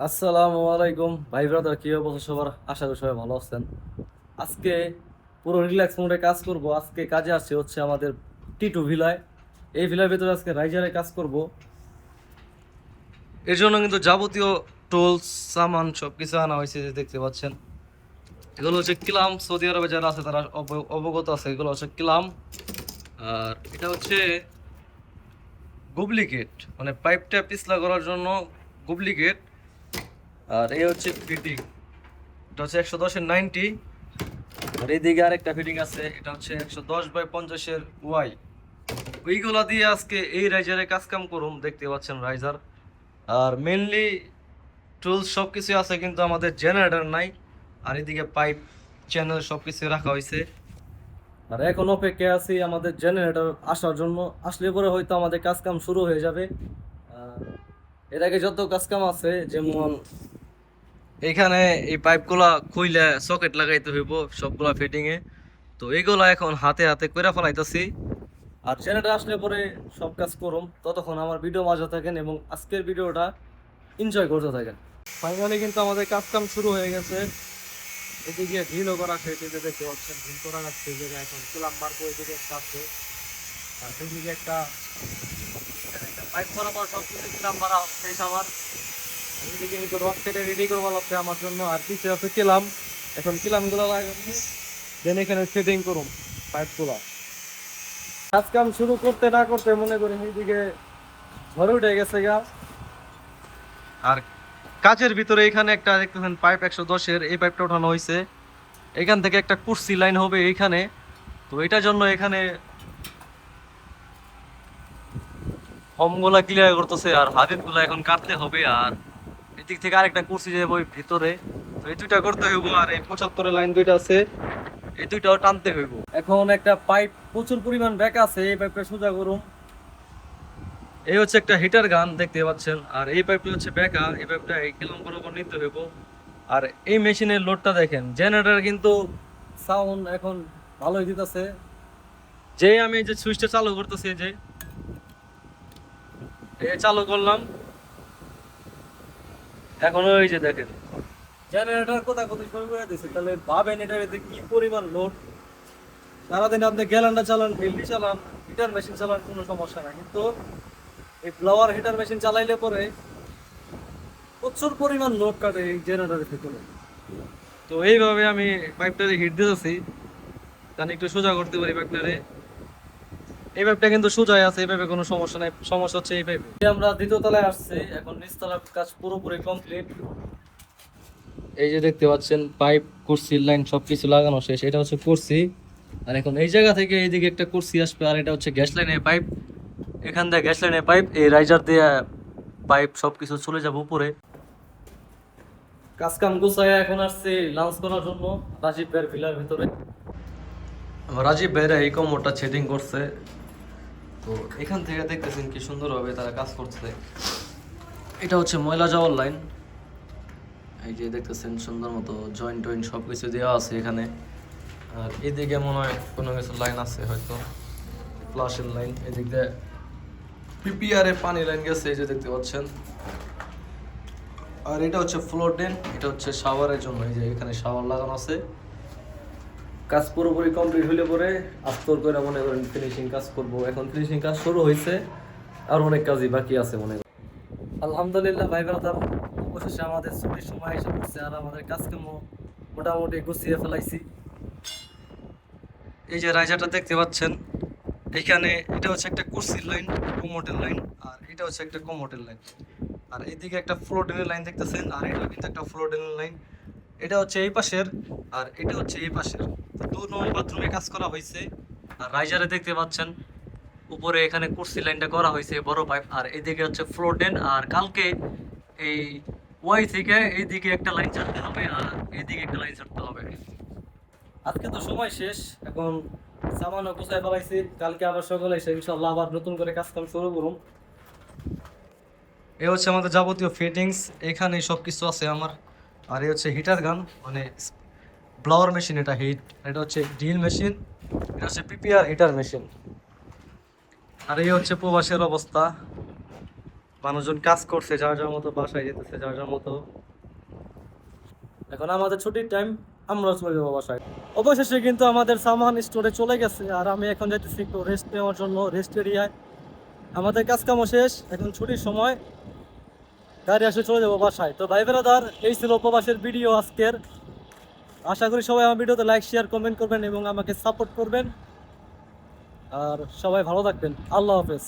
আসসালামু আলাইকুম ভাই ব্রাদার, কি অবস্থা সবার? আশা করি সবাই ভালো আছেন। আজকে পুরো রিল্যাক্স মোডে কাজ করব। আজকে কাজে আসছে হচ্ছে আমাদের টিটু ভিলায়। এই ভিলার ভিতরে আজকে রাইজারে কাজ করব। এর জন্য কিন্তু যাবতীয় টুলস সামান সবকিছু আনা হয়েছে, যে দেখতে পাচ্ছেন। এগুলো হচ্ছে কিলাম, সৌদি আরবে যারা আছে তারা অবগত আছে। এগুলো হচ্ছে কিলাম। আর এটা হচ্ছে ডুপ্লিকেট, মানে পাইপটা পিছলা করার জন্য ডুপ্লিকেট। আর এই হচ্ছে ফিটিং, এটা হচ্ছে 110-90। আর এইদিকে আরেকটা ফিটিং আছে, এটা হচ্ছে 110/50 ওয়াই। ওইগুলা দিয়ে আজকে এই রাইজারে কাজ কাম করুম, দেখতে পাচ্ছেন রাইজার। আর মেনলি টুলস সবকিছু আছে, কিন্তু আমাদের জেনারেটর নাই। আর এদিকে পাইপ চ্যানেল সবকিছু রাখা হয়েছে। আর এখন অপেক্ষায় আছি আমাদের জেনারেটর আসার জন্য। আসলে পরে হয়তো আমাদের কাজ কাম শুরু হয়ে যাবে। আর এর আগে যত কাজ কাম আছে, যেমন এখানে এই পাইপগুলা খুইলে সকেট লাগাইতে হইব সবগুলা ফিটিং এ। তো এইগুলা এখন হাতে হাতে কইরা ফেলাইতেছি। আর চ্যানেলটা আসলে পরে সব কাজ করুম, ততক্ষণ আমার ভিডিও মাঝে থাকেন এবং আজকের ভিডিওটা এনজয় করতে থাকেন। ফাইনালি কিন্তু আমাদের কাজ কাম শুরু হয়ে গেছে। এদিকে ঢিলও করা শেষ, এদিকে দেখতে পাচ্ছেন ঢিল করা যাচ্ছে। এই জায়গায় এখন তুলাম মারবো, এদিকে একটা আছে। আর সেদিকে একটা পাইপ করার পর সব কিছু তুলাম মারা শেষ আমার। এদিকে কিন্তু রড কেটে রেডি করবো লাগছে আমার জন্য। আর পিছিয়ে আছে কিলাম, এখন কিলাম গুলো লাগাবো, দেন এখানে সেটিং করুম পাইপ গুলা। কাজ কাম শুরু করতে না করতে মনে করি এইদিকে ঝড় উঠে গেছে গা। আর কাজের ভিতরে এখানে একটা দেখতেছেন পাইপ 110-এর, এই পাইপটা ওঠানো হয়েছে। এখান থেকে একটা কুর্সি লাইন হবে এইখানে। তো এটার জন্য এখানে ফর্মগুলা ক্লিয়ার করতেছে, আর হাতের গুলা এখন কাটতে হবে। আর এদিক থেকে আরেকটা কুর্সি যাবে ওই ভিতরে। তো এই দুইটা করতে হইব। আর এই 75-এর লাইন দুইটা আছে, এই দুইটাও টানতে হইব। এখন একটা পাইপ প্রচুর পরিমাণ ব্যাক আছে, এই পাইপটা সোজা করুম। এই হচ্ছে একটা হিটার গান দেখতে পাচ্ছেন। আর এই পাইপটা হচ্ছে বেকা, এই পাইপটা এই কিলোম বরাবর নিতে হইব। আর এই মেশিনের লোডটা দেখেন, জেনারেটর কিন্তু সাউন্ড এখন ভালোই দিতেছে। যে আমি যে সুইচটা চালু করতেছি, যে এই চালু করলাম, এখন ওই যে দেখেন জেনারেটর কথা কথা শুরু করে দিচ্ছে। তাহলে ভাবেন এটার কি পরিমাণ লোড। সারাদিন আপনি গ্যালান্ডা চালান, ভেল্ডি চালান, হিটার মেশিন চালান, কোনো সমস্যা নাই। কিন্তু এই ব্লাওয়ার হিটার মেশিন চালাইলে পরে প্রচুর পরিমাণ লোড কাটে এই জেনারেটরের ভিতরে। তো এইভাবে আমি পাইপটারে হিট দিতেছি, জানি একটু সোজা করতে পারি পাইপটারে। এই পাইপটা কিন্তু সোজাই আছে, এই পাইপে কোনো সমস্যা নাই। সমস্যা হচ্ছে এই পাইপে। আমরা দ্বিতীয় তলায় আসছি, এখন নিচতলার কাজ পুরোপুরি কমপ্লিট। এই যে দেখতে পাচ্ছেন পাইপ কুর্সির লাইন সবকিছু লাগানো শেষ। এটা হচ্ছে কুর্সি। আর এখন এই জায়গা থেকে এইদিকে একটা কুর্সি আসবে। আর এটা হচ্ছে গ্যাস লাইনের পাইপ, এখান থেকে গ্যাস লাইনের পাইপ, এই রাইজার দিয়ে পাইপ সবকিছু চলে যাবে উপরে। কাজ কাম গুছায় এখন আসছে লাঞ্চ করার জন্য রাজীব ভাইয়ের ভিলার ভিতরে। রাজীব ভাইরা এই কমরটা ছেদিং করছে। তো এখান থেকে দেখতেছেন কি সুন্দরভাবে তারা কাজ করছে। এটা হচ্ছে ময়লা যাওয়ার লাইন, এই যে দেখতেছেন সুন্দর মতো জয়েন্ট টয়েন্ট সবকিছু দেওয়া আছে এখানে। আর এদিকে মনে হয় কোনো কিছু লাইন আছে, হয়তো ফ্লাশের লাইন। এদিক দিয়ে পিপিআর এ পানি লাইন গেছে, এই যে দেখতে পাচ্ছেন। আর এটা হচ্ছে ফ্লোর ড্রেন, এটা হচ্ছে শাওয়ারের জন্য, এই যে এখানে শাওয়ার লাগানো আছে। কাজ পুরোপুরি কমপ্লিট হইলে পরে আস্তর করে মনে করেন ফিনিশিং কাজ করব। এখন ফিনিশিং কাজ শুরু হয়েছে, আর অনেক কাজই বাকি আছে মনে করেন। আলহামদুলিল্লাহ ভাই ব্রাদার, অবশেষে আমাদের ছুটির সময় এসে পড়ছে। আর আমাদের কাজকাম মোটামুটি গুছিয়ে ফেলাইছি। এই যে রাইজারটা দেখতে পাচ্ছেন, এখানে এটা হচ্ছে একটা কুর্সির লাইন, কোমোটের লাইন। আর এটা হচ্ছে একটা কোমোটের লাইন। আর এইদিকে একটা ফ্লোটেনের লাইন দেখতেছেন, আর এটা কিন্তু একটা ফ্লোটেনের লাইন। এটা হচ্ছে এই পাশের, আর এটা হচ্ছে এই পাশের। তো দু নম্বর বাথরুমে কাজ করা হয়েছে। আর রাইজারে দেখতে পাচ্ছেন উপরে এখানে কুর্সি লাইনটা করা হয়েছে বড় পাইপ। আর এদিকে হচ্ছে ফ্লোটেন। আর কালকে এই ওয়াই থেকে এইদিকে একটা লাইন ছাড়তে হবে, আর এইদিকে একটা লাইন ছাড়তে হবে। আজকে তো সময় শেষ, এখন সামানও গুছাই ফেলাইছি। কালকে আবার সকালে এসে ইনশাল্লাহ আবার নতুন করে কাজ কাম শুরু করুন। এ হচ্ছে আমাদের যাবতীয় ফিটিংস, এখানে সব কিছু আছে আমার। আর এই হচ্ছে হিটার গান, মানে ব্লাওয়ার মেশিন, এটা হিট। এটা হচ্ছে ড্রিল মেশিন, এটা হচ্ছে পিপিআর হিটার মেশিন। আর এই হচ্ছে প্রবাসের অবস্থা। মানুষজন কাজ করছে, যার যার মতো বাসায় যেতেছে, যার যার মতো। এখন আমাদের ছুটির টাইম, আমরা চলে যাবো বাসায়। অবশেষে কিন্তু আমাদের সামান স্টোরে চলে গেছে, আর আমি এখন যাইতেছি একটু রেস্ট নেওয়ার জন্য রেস্ট এরিয়ায়। আমাদের কাজ কামও শেষ, এখন ছুটির সময় গাড়ি আসলে চলে যাবো বাসায়। তো ভাই ব্রাদার, এই ছিল উপবাসের ভিডিও আজকের। আশা করি সবাই আমার ভিডিওতে লাইক শেয়ার কমেন্ট করবেন এবং আমাকে সাপোর্ট করবেন। আর সবাই ভালো থাকবেন। আল্লাহ হাফেজ।